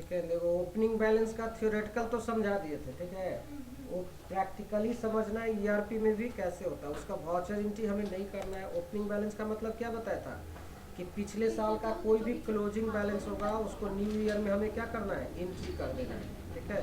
ठीक है, देखो ओपनिंग बैलेंस का थ्योरेटिकल तो समझा दिए थे, ठीक है। वो प्रैक्टिकली समझना है ईआरपी में भी कैसे होता है, उसका वाउचर एंट्री हमें नहीं करना है। ओपनिंग बैलेंस का मतलब क्या बताया था कि पिछले साल का कोई भी क्लोजिंग बैलेंस होगा उसको न्यू ईयर में हमें क्या करना है, एंट्री कर देना है, ठीक है।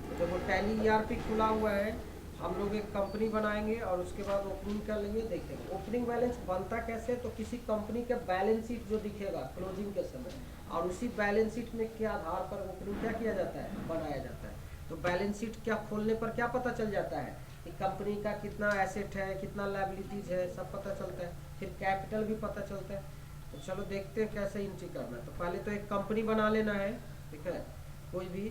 तो देखो टैली ईआरपी खुला हुआ है, हम लोग एक कंपनी बनाएंगे और उसके बाद ओपनिंग कर लेंगे, देखेंगे ओपनिंग बैलेंस बनता कैसे। तो किसी कंपनी का बैलेंस शीट जो दिखेगा क्लोजिंग के समय, और उसी बैलेंस शीट में के आधार पर ओपनिंग क्या किया जाता है, बनाया जाता है। तो बैलेंस शीट क्या खोलने पर क्या पता चल जाता है कि कंपनी का कितना एसेट है, कितना लायबिलिटीज है, सब पता चलता है। फिर कैपिटल भी पता चलता है। तो चलो देखते हैं कैसे एंट्री करना है। तो पहले तो एक कंपनी बना लेना है, ठीक है, कोई भी।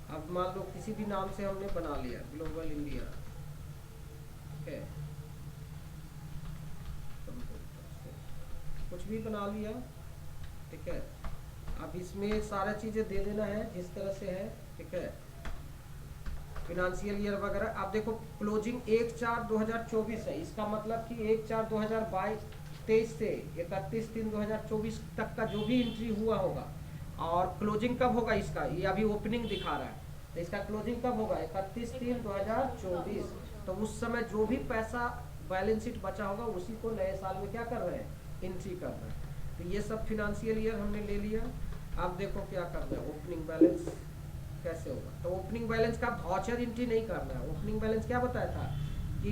अब मान लो किसी भी नाम से हमने बना लिया, ग्लोबल इंडिया, ठीक है, कुछ भी बना लिया, ठीक है। अब इसमें सारा चीज़ें दे देना है जिस तरह से है, ठीक है, फिनेंशियल ईयर वगैरह। आप देखो क्लोजिंग 1/4/2024 है, इसका मतलब कि 1/4/2023 से 31/3/2024 तक का जो भी एंट्री हुआ होगा। और क्लोजिंग कब होगा इसका, ये अभी ओपनिंग दिखा रहा है, तो इसका क्लोजिंग कब होगा, 31/3/2024। तो उस समय जो भी पैसा बैलेंस शीट बचा होगा उसी को नए साल में क्या कर रहे हैं, एंट्री कर रहे हैं। तो ये सब फिनेंशियल ईयर हमने ले लिया। अब देखो क्या करना है, ओपनिंग बैलेंस कैसे होगा। तो ओपनिंग बैलेंस का वाउचर एंट्री नहीं करना है। ओपनिंग बैलेंस क्या बताया था कि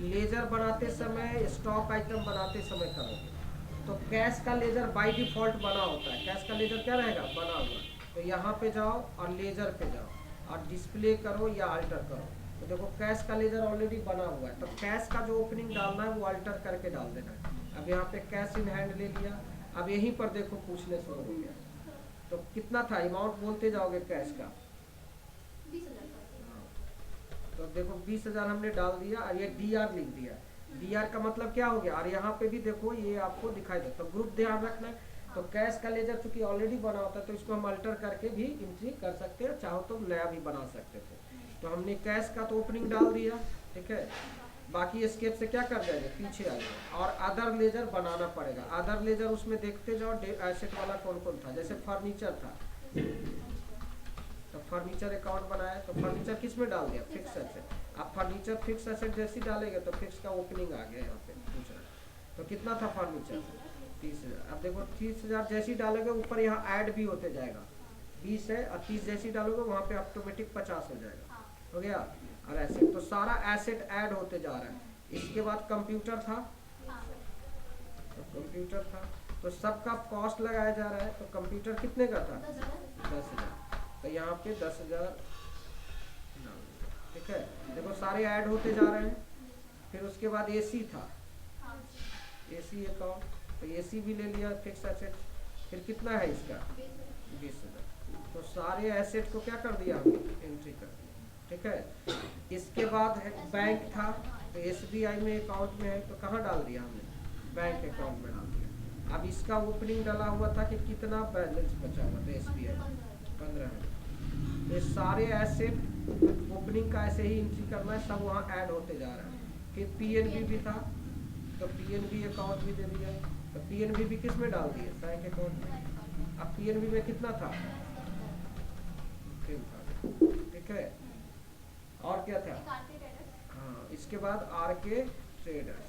लेजर बनाते समय, स्टॉक आइटम बनाते समय करोगे। तो कैश का लेजर बाय डिफॉल्ट बना होता है, कैश का लेजर क्या रहेगा, बना हुआ। तो यहाँ पे जाओ और लेजर पे जाओ और डिस्प्ले करो या अल्टर करो। तो देखो कैश का लेजर ऑलरेडी बना हुआ है, तो कैश का जो ओपनिंग डालना है वो अल्टर करके डाल देना है। अब यहाँ पे कैश इन हैंड ले लिया। अब यहीं पर देखो पूछने शुरू हो गया। तो कितना था, अमाउंट बोलते जाओगे कैश का। तो देखो 20,000 हमने डाल दिया और ये डी आर लिख दिया। डी आर का मतलब क्या हो गया, और यहाँ पे भी देखो ये आपको दिखाई देता है। तो ग्रुप ध्यान रखना है। तो कैश का लेजर चूंकि ऑलरेडी बना होता है तो इसको हम अल्टर करके भी एंट्री कर सकते हैं, चाहो तो नया भी बना सकते थे। तो हमने कैश का तो ओपनिंग डाल दिया, ठीक है। बाकी स्केप से क्या कर जाएंगे, पीछे आ जाए और अदर लेजर बनाना पड़ेगा। अदर लेजर उसमें देखते जाओ एसेट वाला कौन कौन था। जैसे फर्नीचर था, तो फर्नीचर अकाउंट बनाया, तो फर्नीचर किस में डाल दिया, फिक्स एसेट। आप फर्नीचर फिक्स एसेट जैसी डालेंगे तो फिक्स का ओपनिंग आ गया यहाँ पे पूछ रहा है। तो कितना था फर्नीचर, 30,000। अब देखो 30,000 जैसी डालोगे ऊपर यहाँ ऐड भी होते जाएगा। 20 है और 30 जैसी डालोगे वहाँ पे ऑटोमेटिक 50 हो जाएगा, हो गया। और एसेट, तो सारा एसेट ऐड होते जा रहा है। इसके बाद कंप्यूटर था, तो कंप्यूटर था, तो सबका कॉस्ट लगाया जा रहा है। तो कंप्यूटर कितने का था, 10,000। तो यहाँ पे 10,000, ठीक है। देखो सारे ऐड होते जा रहे हैं। फिर उसके बाद एसी था, एसी अकाउंट, तो एसी भी ले लिया फिक्स एसेट। फिर कितना है इसका, 20,000। तो सारे एसेट को क्या कर दिया हमने, एंट्री कर दिया, ठीक है। इसके बाद है बैंक था, तो एसबीआई में अकाउंट में है, तो कहाँ डाल दिया हमने, बैंक अकाउंट में डाल दिया। अब इसका ओपनिंग डाला हुआ था कि कितना बैलेंस बचा हुआ था एसबीआई, 15,000। ये सारे एसेट ओपनिंग का ऐसे ही एंट्री करना है, सब वहाँ ऐड होते जा रहा है। फिर पीएनबी भी था, तो पीएनबी अकाउंट भी दे दिया। तो पीएनबी भी किस में डाल दिए, बैंक अकाउंट में। अब पीएनबी में कितना था, 10,000, ठीक है। और क्या था, हाँ, इसके बाद आरके ट्रेडर्स,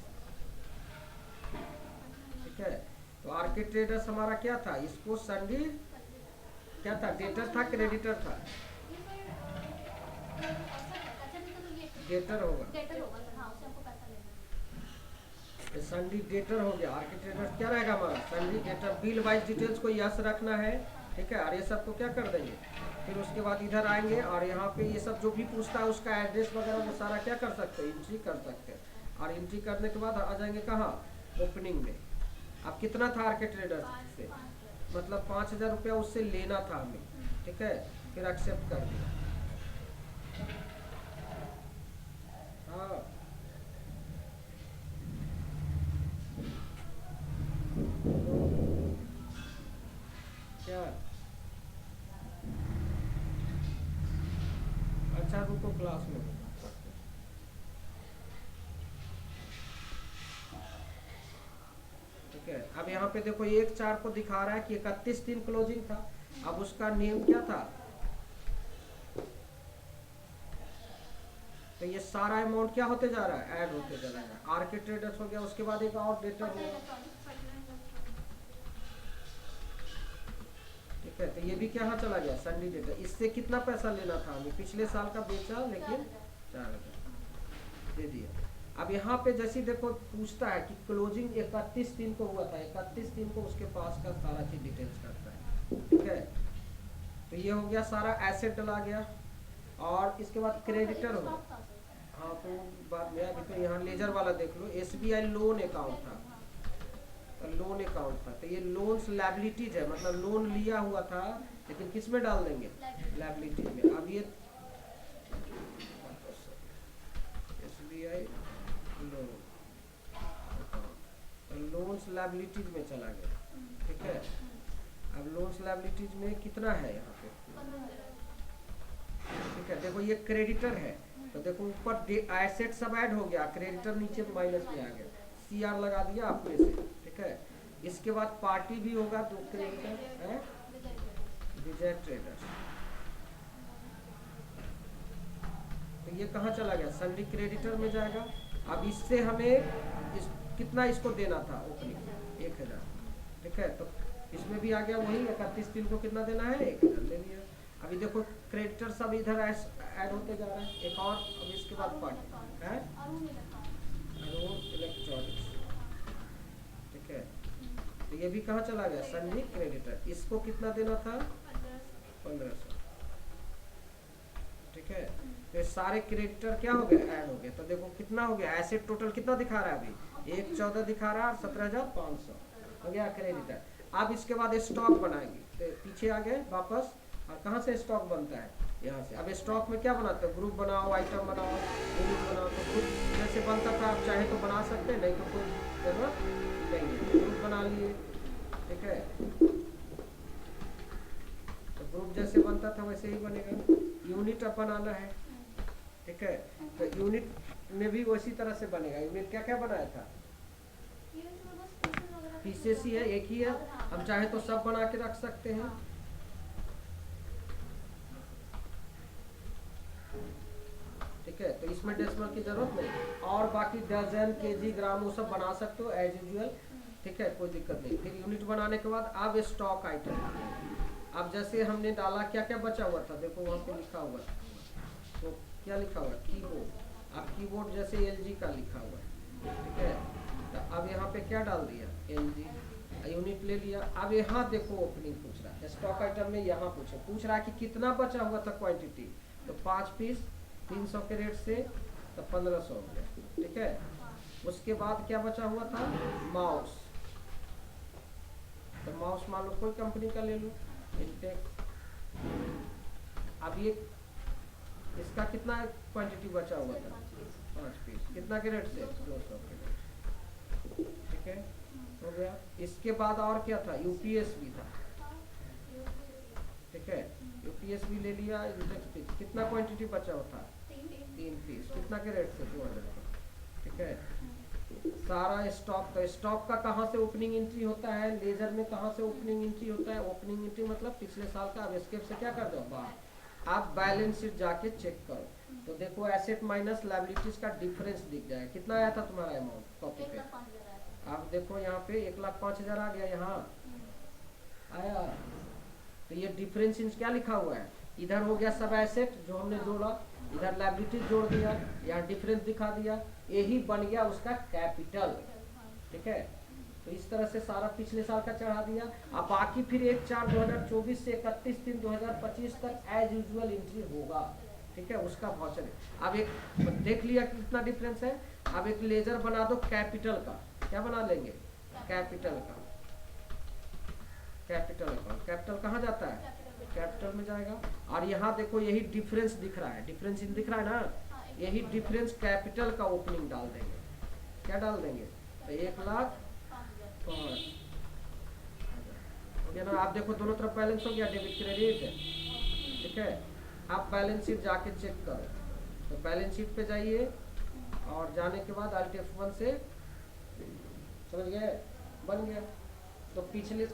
ठीक है। तो आरके ट्रेडर्स हमारा क्या था, इसको संडी क्या था, डेटर था क्रेडिटर था, डेटर होगा। सन्डी डेटर हो गया। आर्किटेक्चर क्या रहेगा हमारा, सन्डी डेटर। बिल वाइज डिटेल्स को यस रखना है, ठीक है। और ये सब को क्या कर देंगे, फिर उसके बाद इधर आएंगे और यहाँ पे ये सब जो भी पूछता है उसका एड्रेस वगैरह वो सारा क्या कर सकते हैं, एंट्री कर सकते हैं। और एंट्री करने के बाद आ जाएंगे कहाँ, ओपनिंग में। अब कितना था आर्के ट्रेडर से, मतलब 5,000 रुपया उससे लेना था हमें, ठीक है। फिर एक्सेप्ट कर दिया, हाँ। क्या, अच्छा रुको क्लास में, ठीक है। अब यहाँ पे देखो 1/4 को दिखा रहा है कि 31 दिन क्लोजिंग था। अब उसका नेम क्या था, तो ये सारा अमाउंट क्या होते जा रहा है, ऐड होते जा रहा है। आर के ट्रेडर्स हो गया, उसके बाद एक और डेटर होगा, ठीक है। तो ये भी क्या चला गया, सन्डी डेटर। इससे कितना पैसा लेना था हमें, पिछले साल का बेचा लेकिन 4,000 दे दिया। अब यहाँ पे जैसे देखो पूछता है कि क्लोजिंग 31 दिन को हुआ था, 31 दिन को उसके पास का सारा चीज डिटेल्स करता है, ठीक है। तो ये हो गया सारा एसेट डला गया। और इसके बाद क्रेडिटर हो, हाँ तो बाद में अभी तो यहाँ लेजर वाला देख लो, SBI लोन अकाउंट था, लोन अकाउंट था। तो ये लोन्स लायबिलिटीज है, मतलब लोन लिया हुआ था लेकिन किस में डाल देंगे, लायबिलिटीज में। अब ये SBI लोन लोन्स लायबिलिटीज में चला गया, ठीक है। अब लोन्स लायबिलिटीज में कितना है यहाँ पे, ठीक है। देखो ये क्रेडिटर है, तो देखो ऊपर एसेट सब ऐड हो गया, क्रेडिटर नीचे माइनस में आ गया, CR लगा दिया आपने से, ठीक है। इसके बाद पार्टी भी होगा, तो क्रेडिटर है विजय ट्रेडर्स। तो ये कहाँ चला गया, सन्डी क्रेडिटर में जाएगा। अब इससे हमें कितना इसको देना था ओपनिंग, 1,000, ठीक है। तो इसमें भी आ गया वही 31 दिन को कितना देना है, 1,000 ले लिया। अभी देखो क्रेडिटर सब इधर ऐड होते जा रहा है, एक और। अब इसके बाद पार्टी है अरुण इलेक्ट्रॉनिक्स, ठीक है। तो ये भी कहाँ चला गया, सन्डी क्रेडिटर। इसको कितना देना था, 1500, ठीक है। तो सारे क्रेडिटर क्या हो गए, ऐड हो गए। तो देखो कितना हो गया, एसेट टोटल कितना दिखा रहा है अभी, 1,14 दिखा रहा है, 17,500 हो गया क्रेडिटर। अब इसके बाद स्टॉक बनाएंगे, तो पीछे आ गए वापस, और कहाँ से स्टॉक बनता है, यहाँ से। अब स्टॉक में क्या बनाते हो, ग्रुप बनाओ, आइटम बनाओ, यूनिट बनाओ। तो ग्रुप जैसे बनता था, आप चाहे तो बना सकते हैं, नहीं तो कोई जरूरत नहीं है, ग्रुप बना लिए, ठीक है। तो ग्रुप जैसे बनता था वैसे ही बनेगा। यूनिट अब बनाना है, ठीक है। तो यूनिट में भी उसी तरह से बनेगा। यूनिट क्या क्या बनाया था, पीसेस ही है, एक ही है। हम चाहे तो सब बना के रख सकते हैं, ठीक है। तो इसमें डेसिमल की जरूरत नहीं, और बाकी डजन, केजी, ग्राम वो सब बना सकते हो एज यूजुअल, ठीक है, कोई दिक्कत नहीं। फिर यूनिट बनाने के बाद अब स्टॉक आइटम। अब जैसे हमने डाला, क्या क्या बचा हुआ था, देखो वहाँ पे लिखा हुआ था, तो क्या लिखा हुआ है, कीबोर्ड। अब कीबोर्ड जैसे LG का लिखा हुआ है, ठीक है। तो अब यहाँ पे क्या डाल दिया, LG, यूनिट ले लिया। अब यहाँ देखो ओपनिंग पूछ रहा है, स्टॉक आइटम में यहाँ पूछ रहा है कि कितना बचा हुआ था क्वांटिटी, तो 5 पीस 300 के रेट से, तो 1500 हो गया, ठीक है। उसके बाद क्या बचा हुआ था, माउस। तो माउस मान लो कोई कंपनी का ले लो, इंटेक्स। अब ये इसका कितना क्वांटिटी बचा हुआ था, 5 पीस, कितना के रेट से, 200 के रेट, ठीक है, हो गया। इसके बाद और क्या था, UPS भी था, ठीक है। UPS भी ले लिया, इंटेक्स पीस, कितना क्वांटिटी बचा हुआ था, 3 पीस, कितना के रेट से, 200 का, ठीक है। सारा स्टॉक। तो स्टॉक का कहाँ से ओपनिंग एंट्री होता है, लेजर में कहाँ से ओपनिंग एंट्री होता है, ओपनिंग एंट्री मतलब पिछले साल का। अब एस्केप से क्या कर दो, बाहर। आप बैलेंस शीट जाके चेक करो, तो देखो एसेट माइनस लायबिलिटीज का डिफरेंस दिख जाएगा। कितना आया था तुम्हारा अमाउंट कॉपी पे, आप देखो यहाँ पे 1,05,000 आ गया, यहाँ आया। तो ये डिफरेंस क्या लिखा हुआ है, इधर हो गया सब एसेट जो हमने जोड़ा, इधर लायबिलिटी जोड़ दिया, यहाँ डिफरेंस दिखा दिया, यही बन गया उसका कैपिटल, ठीक है। तो इस तरह से सारा पिछले साल का चढ़ा दिया। अब बाकी फिर 1/4/2024 से 31/3/2025 तक एज यूजुअल एंट्री होगा, ठीक है, उसका वाउचर है। अब एक देख लिया कितना डिफरेंस है। अब एक लेजर बना दो कैपिटल का, क्या बना लेंगे, कैपिटल का, कैपिटल अकाउंट। कैपिटल कहाँ जाता है, कैपिटल में जाएगा। और यहाँ देखो यही डिफरेंस दिख रहा है, डिफरेंस दिख रहा है ना, यही डिफरेंस कैपिटल का ओपनिंग डाल देंगे। क्या डाल देंगे, तो 1,05,000 हो गया ना। आप देखो दोनों तरफ बैलेंस हो गया, डेबिट क्रेडिट, ठीक है। आप बैलेंस शीट जाके चेक करो, तो बैलेंस शीट पे जाइए, और जाने के बाद Alt F1 से, समझ गए, बन गया। तो पिछले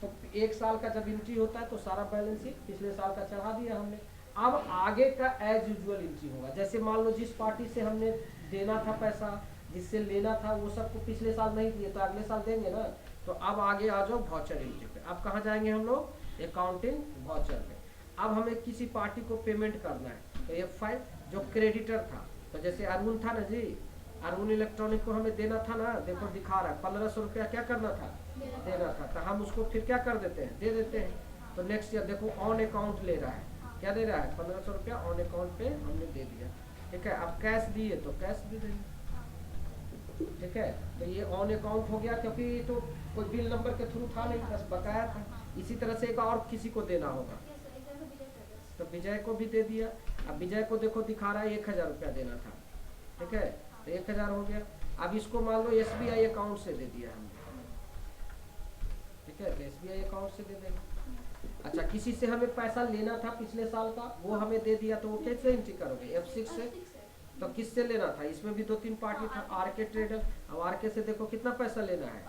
तो 1 साल का जब एंट्री होता है तो सारा बैलेंस शीट पिछले साल का चढ़ा दिया हमने। अब आगे का एज यूजुअल एंट्री होगा। जैसे मान लो जिस पार्टी से हमने देना था पैसा, जिससे लेना था, वो सबको पिछले साल नहीं दिए तो अगले साल देंगे ना। तो अब आगे आ जाओ वाउचर एंट्री पे। अब कहाँ जाएंगे हम लोग? अकाउंटिंग वाउचर में। अब हमें किसी पार्टी को पेमेंट करना है तो F5 जो क्रेडिटर था, तो जैसे अरुण था ना जी, अरुण इलेक्ट्रॉनिक को हमें देना था ना, देखो दिखा रहा है 1500 रुपया क्या करना था, देना था। तो हम उसको फिर क्या कर देते हैं, दे देते हैं। तो नेक्स्ट ईयर देखो ऑन अकाउंट ले रहा है, क्या दे रहा है, 1500 रुपया ऑन अकाउंट पे हमने दे दिया। ठीक है, अब कैश दिए तो कैश दे देंगे। ठीक है, तो ये ऑन अकाउंट हो गया, क्योंकि तो कोई बिल नंबर के थ्रू था नहीं, बस बकाया था। इसी तरह से एक और किसी को देना होगा तो विजय को भी दे दिया। अब विजय को देखो दिखा रहा है 1000 रुपया देना था। ठीक है, तो 1000 हो गया। अब इसको मान लो SBI अकाउंट से दे दिया हमने। ठीक है, तो SBI अकाउंट से दे देंगे। अच्छा, किसी से हमें पैसा लेना था पिछले साल का, वो हमें दे दिया, तो वो कैसे एंट्री करोगे? F6 से। तो किससे लेना था? इसमें भी 2-3 पार्टी था, RK ट्रेडर। अब RK से देखो कितना पैसा लेना है।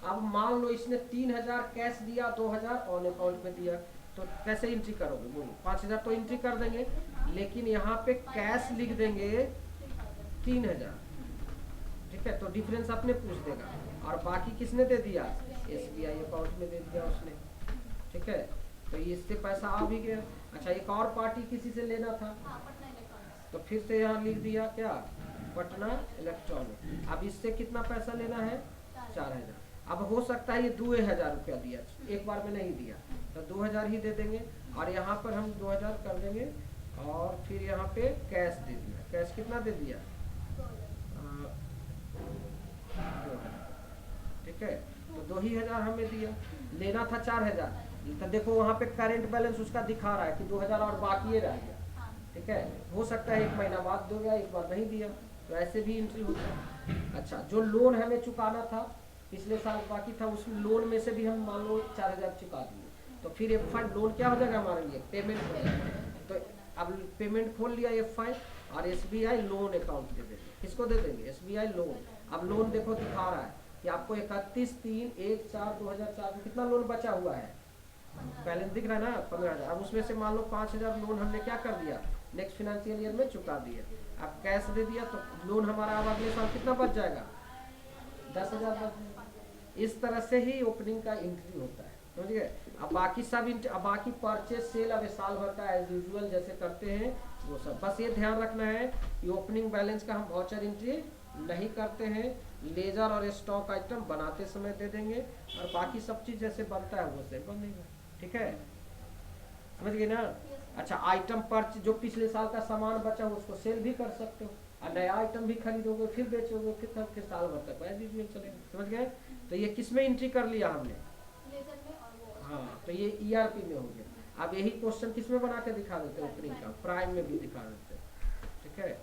अब मान लो इसने 3000 कैश दिया, 2000 ऑन अकाउंट में दिया, तो कैसे एंट्री करोगे? बोलो, 5000 तो एंट्री कर देंगे, लेकिन यहाँ पे कैश लिख देंगे 3000। ठीक है, तो डिफरेंस अपने पूछ देगा। और बाकी किसने दे दिया? SBI अकाउंट में दे दिया उसने। ठीक है, तो इससे पैसा आ भी गया। अच्छा, एक और पार्टी किसी से लेना था, तो फिर से यहाँ लिख दिया क्या, पटना इलेक्ट्रॉनिक। अब इससे कितना पैसा लेना है? 4000। अब हो सकता है ये 2000 रुपया दिया, एक बार में नहीं दिया, तो 2000 ही दे देंगे। और यहाँ पर हम 2000 कर देंगे, और फिर यहाँ पे कैश दे दिया। कैश कितना दे दिया? 2000। ठीक है, तो 2000 हमें दिया। लेना था 4000, तो देखो वहाँ पे करेंट बैलेंस उसका दिखा रहा है कि 2000 और बाकी रह गया। ठीक है, हो सकता है 1 महीना बाद दो गया, एक बार नहीं दिया, तो ऐसे भी एंट्री होता है। अच्छा, जो लोन हमें चुकाना था पिछले साल बाकी था, उस लोन में से भी हम मान लो 4000 चुका दिए, तो फिर F5 लोन क्या हो जाएगा हमारे लिए? पेमेंट हो जाएगा। तो अब पेमेंट खोल लिया F5, और SBI लोन अकाउंट दे देंगे। किसको दे देंगे? SBI loan. अब लोन देखो दिखा रहा है कि आपको 31/3/1/4/2004 में कितना लोन बचा हुआ है, बैलेंस दिख रहा है ना, 15000। अब उसमें से मान लो 5000 लोन हमने क्या कर दिया, नेक्स्ट फाइनेंशियल ईयर में चुका दिया। अब कैश दे दिया, तो लोन हमारा अब अगले साल कितना बच जाएगा? 10000 बच जाएगा। इस तरह से ही ओपनिंग का एंट्री होता है, समझ गए? अब बाकी सब अब बाकी परचेज सेल अब साल भर का एज यूजुअल जैसे करते हैं वो सब। बस ये ध्यान रखना है कि ओपनिंग बैलेंस का हम वाउचर एंट्री नहीं करते हैं, लेजर और स्टॉक आइटम बनाते समय दे देंगे, और बाकी सब चीज जैसे बनता है वो से बनेगा। ठीक है, समझ गए ना? अच्छा, आइटम पर्च जो पिछले साल का सामान बचा हो उसको सेल भी कर सकते हो, और नया आइटम भी खरीदोगे फिर बेचोगे, फिर साल भर तक एज यूजुअल चलेगा। समझ गए? तो ये किस में एंट्री कर लिया हमने? हाँ, तो ये ERP में हो गया। अब यही क्वेश्चन किस में बना के दिखा देते हैं? ओपनिंग का प्राइम में भी दिखा देते हैं। ठीक है,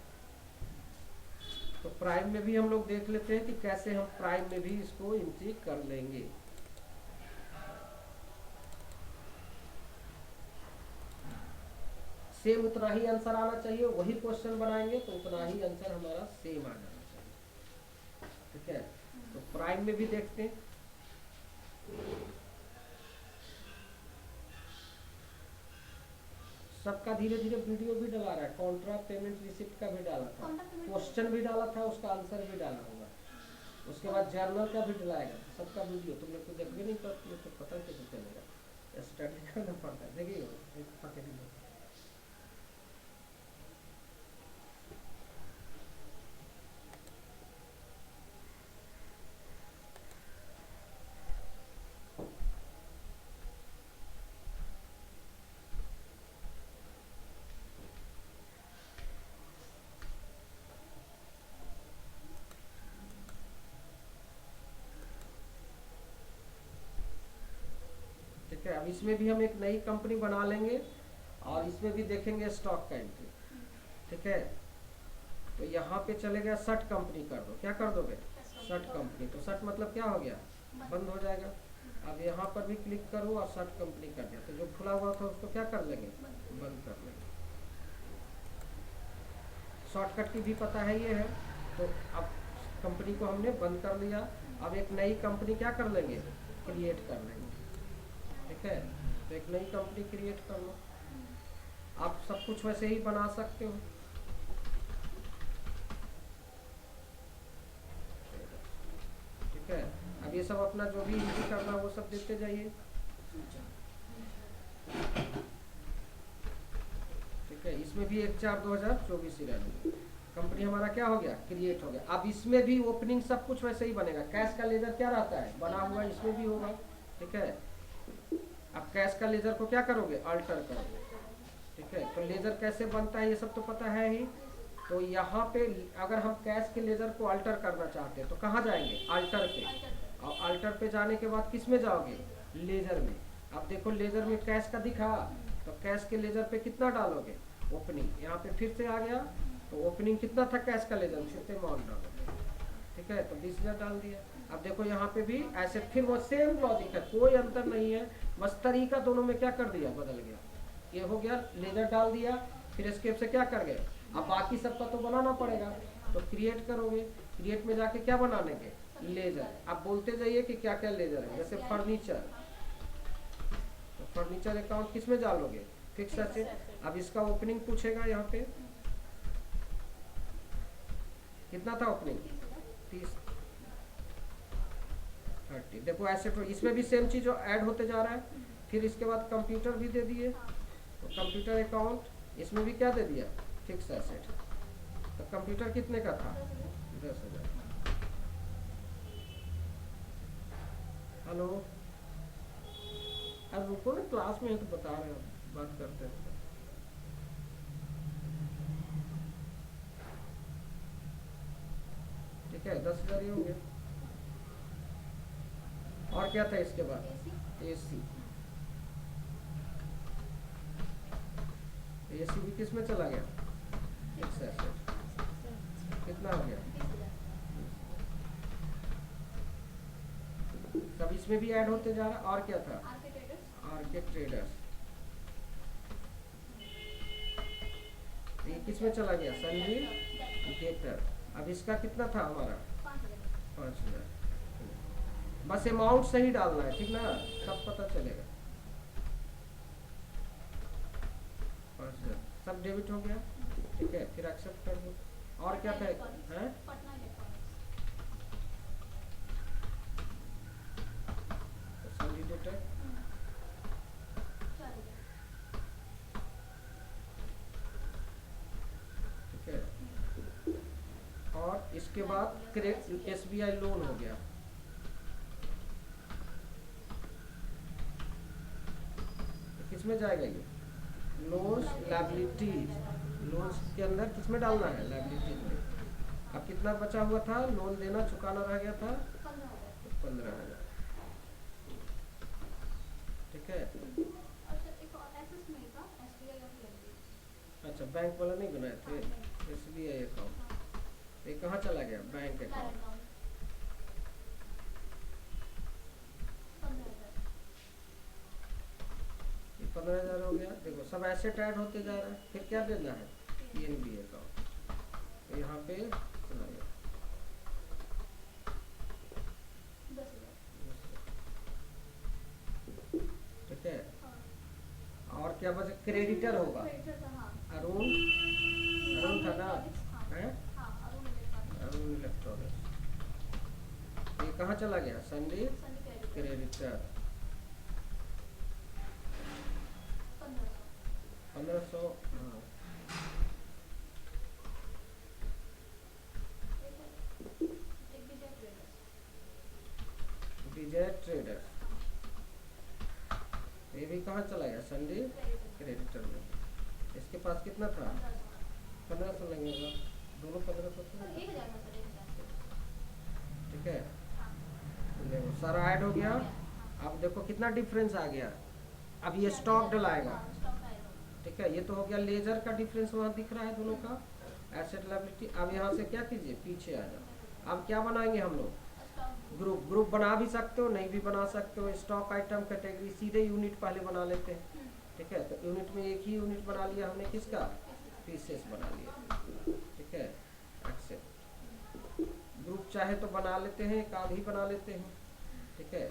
तो प्राइम में भी हम लोग देख लेते हैं कि कैसे हम प्राइम में भी इसको एंट्री कर लेंगे। सेम उतना ही आंसर आना चाहिए, वही क्वेश्चन बनाएंगे तो उतना ही आंसर हमारा सेम आ जाना चाहिए। ठीक है, तो प्राइम में भी देखते हैं। सबका धीरे धीरे वीडियो भी डला रहा है, कॉन्ट्रा पेमेंट रिसिप्ट का भी डाला था, क्वेश्चन भी डाला था, उसका आंसर भी डाला होगा, उसके बाद जर्नल का भी डलाएगा। सबका वीडियो तुम लोग तो देख भी नहीं करती, तो पता कैसे चलेगा? स्टडी करना पड़ता है। देखिए ठीक है, अब इसमें भी हम एक नई कंपनी बना लेंगे, और इसमें भी देखेंगे स्टॉक का एंट्री। ठीक है, तो यहाँ पे चले गया शर्ट कंपनी कर दो। क्या कर दोगे? Shirt company. तो शर्ट मतलब क्या हो गया? बंद हो जाएगा। अब यहाँ पर भी क्लिक करो और शर्ट कंपनी कर दिया, तो जो खुला हुआ था उसको क्या कर लेंगे? बंद कर लेंगे। शॉर्टकट की भी पता है ये है। तो अब कंपनी को हमने बंद कर लिया। अब एक नई कंपनी क्या कर लेंगे? क्रिएट कर लेंगे। ठीक है, तो एक नई कंपनी क्रिएट कर लो। आप सब कुछ वैसे ही बना सकते हो। ठीक है, अब ये सब अपना जो भी एंट्री करना है वो सब देते जाइए। ठीक है, इसमें भी 1/4/2024 ही रहना। कंपनी हमारा क्या हो गया, क्रिएट हो गया। अब इसमें भी ओपनिंग सब कुछ वैसे ही बनेगा। कैश का लेजर क्या रहता है, बना हुआ, इसमें भी होगा। ठीक है, अब कैश का लेजर को क्या करोगे, अल्टर करोगे। ठीक है, तो लेजर कैसे बनता है ये सब तो पता है ही। तो यहाँ पे अगर हम कैश के लेजर को अल्टर करना चाहते हैं तो कहाँ जाएंगे, अल्टर पे। और अल्टर पे जाने के बाद किस में जाओगे, लेजर में। अब देखो लेजर में कैश का दिखा, तो कैश के लेजर पे कितना डालोगे, ओपनिंग। यहाँ पे फिर से आ गया, तो ओपनिंग कितना था कैश का लेजर, फिर से अमाउंट डालोगे। ठीक है, तो 20,000 डाल दिया। अब देखो यहाँ पे भी ऐसे फिर वो सेम लॉजिक है, कोई अंतर नहीं है, बस तरीका दोनों में क्या कर दिया, बदल गया। ये हो गया, लेजर डाल दिया, फिर एस्केप से क्या कर गए। अब बाकी सबका तो बनाना पड़ेगा, तो क्रिएट करोगे। क्रिएट में जाके क्या बनाने के, लेजर। अब बोलते जाइए कि क्या क्या लेजर है, जैसे फर्नीचर, तो फर्नीचर अकाउंट किस में डालोगे, फिक्स एसेट। अब इसका ओपनिंग पूछेगा, यहाँ पे कितना था ओपनिंग, 30 30। देखो एसेट, इसमें भी सेम चीज ऐड होते जा रहा है। फिर इसके बाद कंप्यूटर भी दे दिए, तो कंप्यूटर अकाउंट, इसमें भी क्या दे दिया, फिक्स एसेट। तो कंप्यूटर कितने का था, 10,000। हेलो, अब रुको ना, क्लास में तो बता रहे हैं, बात करते हैं। ठीक है, 10,000 ही हो गया। और क्या था इसके बाद, एसी। एसी भी किस में चला गया, फिक्स एसेट। कितना हो गया, सब इसमें भी ऐड होते जा रहा। और क्या था, आरके ट्रेडर्स, ये किस में चला गया, सन्वी डेटर। अब इसका कितना था हमारा, 5,000। बस अमाउंट सही डालना है, ठीक ना, सब पता चलेगा। 5,000 सब डेबिट हो गया। ठीक है, फिर एक्सेप्ट कर दो। और क्या था, हैं, सन्वी डेटर। ठीक है, और इसके बाद SBI लोन हो गया। किसमें जाएगा ये, लोन्स लायबिलिटीज। लोन्स के अंदर किसमें डालना है, लायबिलिटीज में। अब कितना बचा हुआ था, लोन देना चुकाना रह गया था 15,000। ठीक है, अच्छा बैंक वाला नहीं बनाए थे, SBI अकाउंट। ये कहाँ चला गया, बैंक अकाउंट। 15,000 हो गया। देखो सब एसेट ऐड होते जा रहा है। फिर क्या देना है, PNB अकाउंट, तो यहाँ पे चला गया। ठीक है, और क्या बचा, क्रेडिटर होगा, अरुण, अरुण था ना, है अरुण इलेक्ट्रॉनिक्स। ये कहाँ चला गया, संडे क्रेडिटर, 1500। हाँ, विजय ट्रेडर्स, ये भी कहाँ चला गया, संडे क्रेडिटर में। इसके पास कितना था, 1500 लगेगा, दोनों 1500। ठीक है, देखो सारा ऐड हो गया। अब देखो कितना डिफरेंस आ गया। अब ये स्टॉक डलाएगा। ठीक है, ये तो हो गया लेजर का डिफरेंस, वहाँ दिख रहा है दोनों का, एसेट लायबिलिटी। अब यहाँ से क्या कीजिए, पीछे आ जाओ। अब क्या बनाएंगे हम लोग, ग्रुप बना भी सकते हो, नहीं भी बना सकते हो। स्टॉक आइटम कैटेगरी, सीधे यूनिट पहले बना लेते हैं। ठीक है, तो यूनिट में एक ही यूनिट बना लिया हमने, किसका, पीसेस बना लिया। ठीक है, एक्सेप्ट। ग्रुप चाहे तो बना लेते हैं, एक आध ही बना लेते हैं। ठीक है,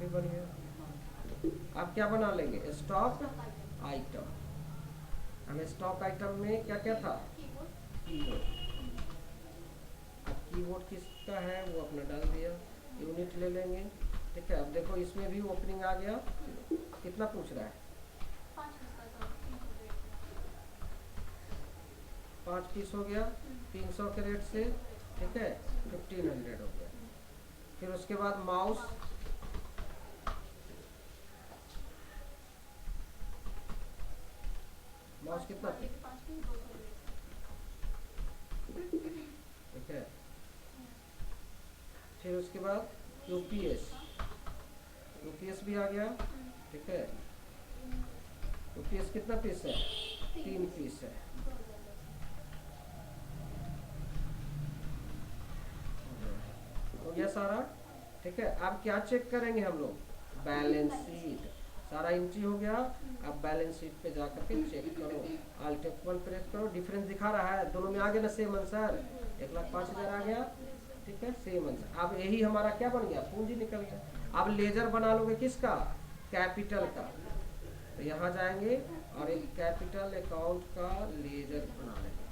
एंट्री बन गया। अब क्या बना लेंगे, स्टॉक आइटम। हमें स्टॉक आइटम में क्या क्या था, कीबोर्ड। अब कीबोर्ड किसका है वो अपना डाल दिया, यूनिट ले लेंगे। ठीक है, अब देखो इसमें भी ओपनिंग आ गया। कितना पूछ रहा है, 5 पीस हो गया 300 के रेट से। ठीक है, 1500 हो गया। फिर उसके बाद माउस, माउस कितना था, ठीक है। फिर उसके बाद यूपीएस, यूपीएस भी आ गया। ठीक है, यूपीएस कितना पीस है, 3 पीस है। हो गया सारा। ठीक है, अब क्या चेक करेंगे हम लोग, बैलेंस शीट। सारा एंट्री हो गया। अब बैलेंस शीट पे जाकर के चेक करो, Alt F1 प्रेस करो। डिफरेंस दिखा रहा है, दोनों में आ गया ना सेम आंसर, 1,05,000 आ गया। ठीक है, सेम आंसर। अब यही हमारा क्या बन गया, पूंजी निकल गया। अब लेजर बना लोगे किसका, कैपिटल का। तो यहाँ जाएंगे और एक कैपिटल अकाउंट का लेजर बना लेंगे।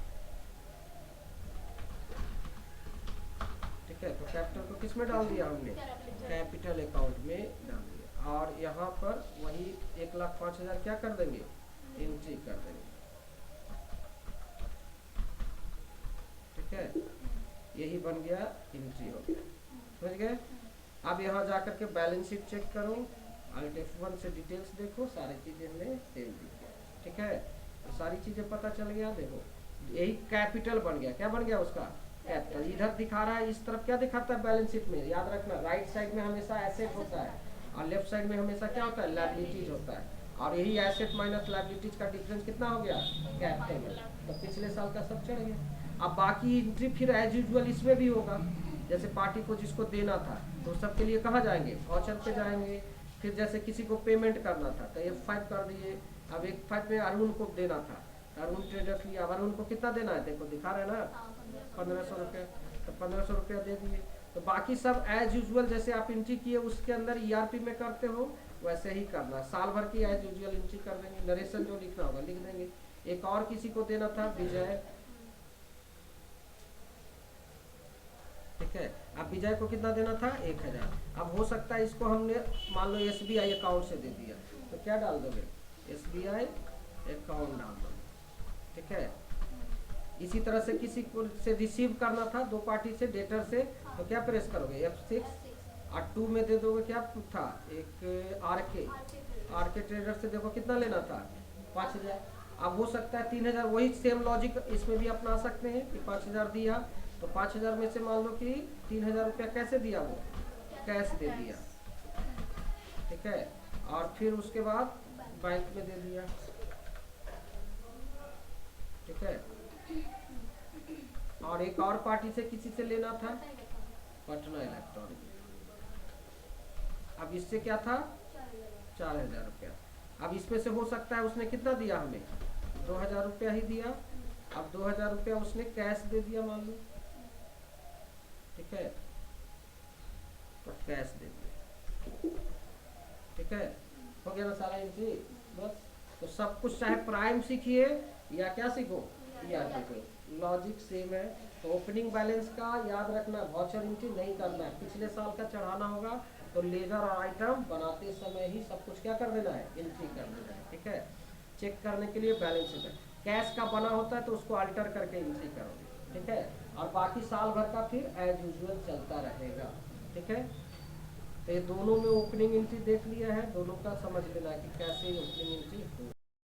ठीक है, तो कैपिटल को किस में डाल दिया हमने, कैपिटल अकाउंट में डाल दिया। और यहाँ पर वही 1,05,000 क्या कर देंगे, एंट्री कर देंगे। ठीक है, यही बन गया, एंट्री हो गया। समझ गए। अब यहाँ जाकर के बैलेंस शीट चेक करो, Alt F1 से डिटेल्स देखो, सारी चीजें हमें सेम दिख गया। ठीक है, तो सारी चीजें पता चल गया। देखो यही कैपिटल बन गया, क्या बन गया उसका, कैपिटल। इधर दिखा रहा है, इस तरफ क्या दिखाता है बैलेंस शीट में, याद रखना राइट साइड में हमेशा एसेट होता है और लेफ्ट साइड में हमेशा क्या होता है, लायबिलिटीज होता है। और यही एसेट माइनस लायबिलिटीज का डिफरेंस कितना हो गया, कैपिटल में। तो पिछले साल का सब चढ़ गया। अब बाकी एंट्री फिर एज यूजुअल इसमें भी होगा। जैसे पार्टी को जिसको देना था तो सबके लिए कहाँ जाएंगे, वाउचर पे जाएंगे। फिर जैसे किसी को पेमेंट करना था तो F5 कर दिए। अब F5 में अरुण को देना था, अरुण ट्रेडर्स लिया। अब अरुण को कितना देना है, देखो दिखा रहे ना, 1500 रुपये। तो 1500 रुपया दे दिए। तो बाकी सब एज यूजुअल जैसे आप एंट्री किए उसके अंदर ERP में करते हो वैसे ही करना। साल भर की एज यूजुअल एंट्री कर देंगे, नरेशन जो लिखना होगा लिख देंगे। एक और किसी को देना था, विजय। ठीक है, अब विजय को कितना देना था, 1000। अब हो सकता है इसको हमने मान लो SBI अकाउंट से दे दिया, तो क्या डाल दोगे, SBI अकाउंट डाल दोगे। ठीक है, इसी तरह से किसी को से रिसीव करना था, दो पार्टी से, डेटर से, तो क्या प्रेस करोगे, F6। और 2 में दे दोगे, क्या था, एक आर के ट्रेडर से देखो कितना लेना था, 5000। अब हो सकता है 3000, वही सेम लॉजिक इसमें भी अपना सकते हैं कि 5000 दिया तो 5000 में से मान लो कि 3000 रुपया कैसे दिया, वो कैश दे दिया। ठीक है, और फिर उसके बाद बैंक में दे दिया। ठीक है, और एक और पार्टी से किसी से लेना था, पटना इलेक्ट्रॉनिक। अब इससे क्या था, 4000 रुपया। अब इसमें से हो सकता है उसने कितना दिया, हमें 2000 रुपया ही दिया। अब 2000 रुपया उसने कैश दे दिया मान लो। ठीक है, तो कैश दे दिया। ठीक है, हो गया ना सारा एंट्री, बस। तो सब कुछ चाहे प्राइम सीखिए या क्या सीखो, या सीखो, लॉजिक सेम है। तो ओपनिंग बैलेंस का याद रखना, वाउचर एंट्री नहीं करना है। पिछले साल का चढ़ाना होगा तो लेजर और आइटम बनाते समय ही सब कुछ क्या कर देना है, एंट्री कर देना है। ठीक है, चेक करने के लिए बैलेंस शीट। कैश का बना होता है तो उसको अल्टर करके एंट्री करोगे। ठीक है, और बाकी साल भर का फिर एज यूजुअल चलता रहेगा। ठीक है, तो ये दोनों में ओपनिंग एंट्री देख लिया है, दोनों का समझ लेना है कि कैसे ओपनिंग एंट्री हो।